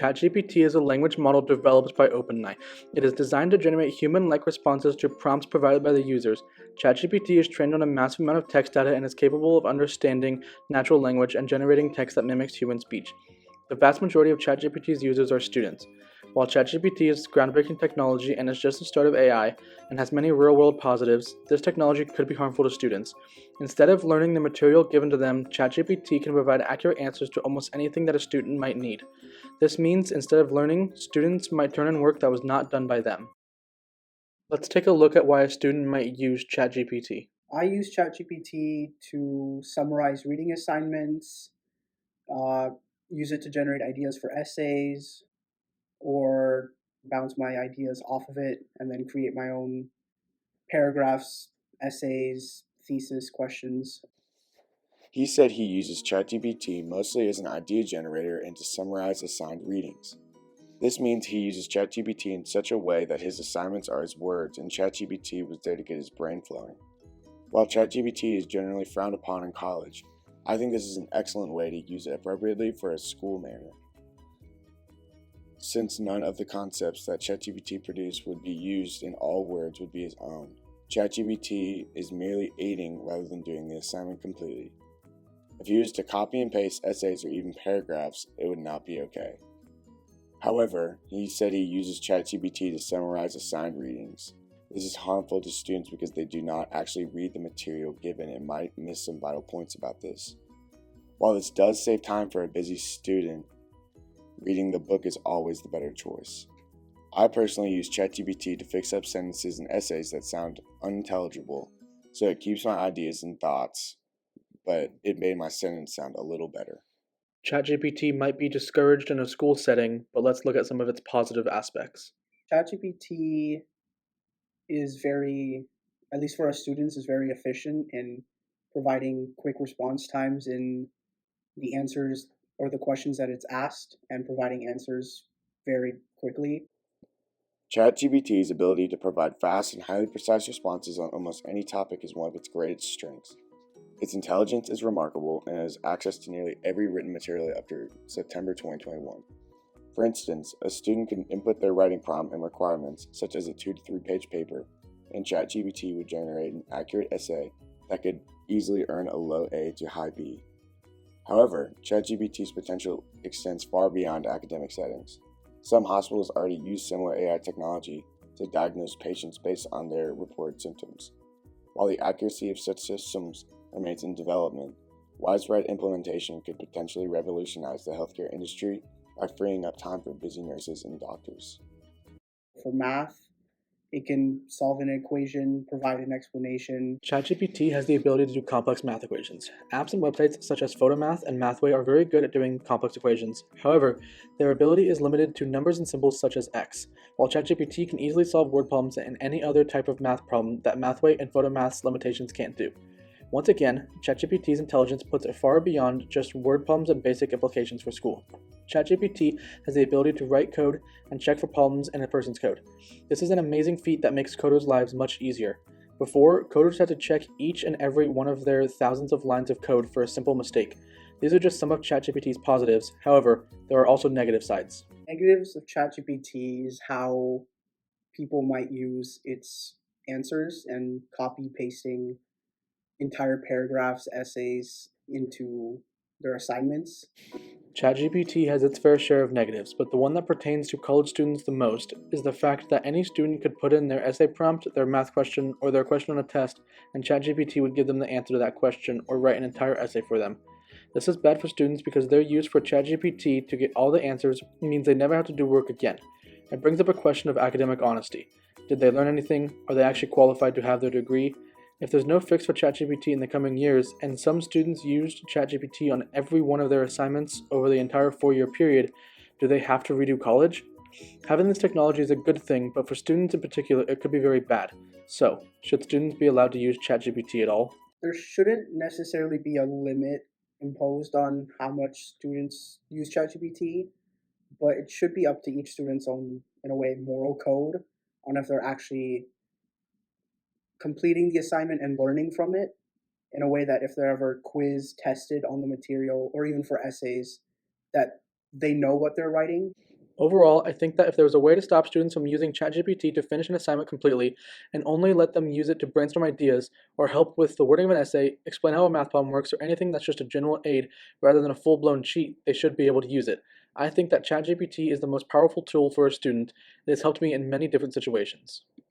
ChatGPT is a language model developed by OpenAI. It is designed to generate human-like responses to prompts provided by the users. ChatGPT is trained on a massive amount of text data and is capable of understanding natural language and generating text that mimics human speech. The vast majority of ChatGPT's users are students. While ChatGPT is groundbreaking technology and is just the start of AI and has many real-world positives, this technology could be harmful to students. Instead of learning the material given to them, ChatGPT can provide accurate answers to almost anything that a student might need. This means instead of learning, students might turn in work that was not done by them. Let's take a look at why a student might use ChatGPT. I use ChatGPT to summarize reading assignments, uh, use it to generate ideas for essays, or bounce my ideas off of it and then create my own paragraphs, essays, thesis, questions. He said he uses ChatGPT mostly as an idea generator and to summarize assigned readings. This means he uses ChatGPT in such a way that his assignments are his words and ChatGPT was there to get his brain flowing. While ChatGPT is generally frowned upon in college, I think this is an excellent way to use it appropriately for a school manner. Since none of the concepts that ChatGPT produced would be used in all words would be his own, ChatGPT is merely aiding rather than doing the assignment completely. If you used to copy and paste essays or even paragraphs, it would not be okay. However, he said he uses ChatGPT to summarize assigned readings. This is harmful to students because they do not actually read the material given and might miss some vital points about this. While this does save time for a busy student, reading the book is always the better choice. I personally use ChatGPT to fix up sentences and essays that sound unintelligible, so it keeps my ideas and thoughts, but it made my sentence sound a little better. ChatGPT might be discouraged in a school setting, but let's look at some of its positive aspects. ChatGPT is very, at least for our students, is very efficient in providing quick response times in the answers or the questions that it's asked and providing answers very quickly. ChatGPT's ability to provide fast and highly precise responses on almost any topic is one of its greatest strengths. Its intelligence is remarkable and it has access to nearly every written material up to September 2021. For instance, a student can input their writing prompt and requirements, such as a 2 to 3 page paper, and ChatGPT would generate an accurate essay that could easily earn a low A to high B. However, ChatGPT's potential extends far beyond academic settings. Some hospitals already use similar AI technology to diagnose patients based on their reported symptoms. While the accuracy of such systems remains in development, widespread implementation could potentially revolutionize the healthcare industry by freeing up time for busy nurses and doctors. For math, it can solve an equation, provide an explanation. ChatGPT has the ability to do complex math equations. Apps and websites such as Photomath and Mathway are very good at doing complex equations. However, their ability is limited to numbers and symbols such as x, while ChatGPT can easily solve word problems and any other type of math problem that Mathway and Photomath's limitations can't do. Once again, ChatGPT's intelligence puts it far beyond just word problems and basic implications for school. ChatGPT has the ability to write code and check for problems in a person's code. This is an amazing feat that makes coders' lives much easier. Before, coders had to check each and every one of their thousands of lines of code for a simple mistake. These are just some of ChatGPT's positives. However, there are also negative sides. Negatives of ChatGPT is how people might use its answers and copy pasting entire paragraphs, essays into their assignments. ChatGPT has its fair share of negatives, but the one that pertains to college students the most is the fact that any student could put in their essay prompt, their math question, or their question on a test, and ChatGPT would give them the answer to that question or write an entire essay for them. This is bad for students because their use for ChatGPT to get all the answers means they never have to do work again. It brings up a question of academic honesty. Did they learn anything? Are they actually qualified to have their degree? If there's no fix for ChatGPT in the coming years, and some students used ChatGPT on every one of their assignments over the entire 4-year period, do they have to redo college? Having this technology is a good thing, but for students in particular, it could be very bad. So, should students be allowed to use ChatGPT at all? There shouldn't necessarily be a limit imposed on how much students use ChatGPT, but it should be up to each student's own, in a way, moral code on if they're actually completing the assignment and learning from it in a way that if they're ever quizzed, tested on the material, or even for essays, that they know what they're writing. Overall, I think that if there was a way to stop students from using ChatGPT to finish an assignment completely and only let them use it to brainstorm ideas or help with the wording of an essay, explain how a math problem works, or anything that's just a general aid rather than a full blown cheat, they should be able to use it. I think that ChatGPT is the most powerful tool for a student. It has helped me in many different situations.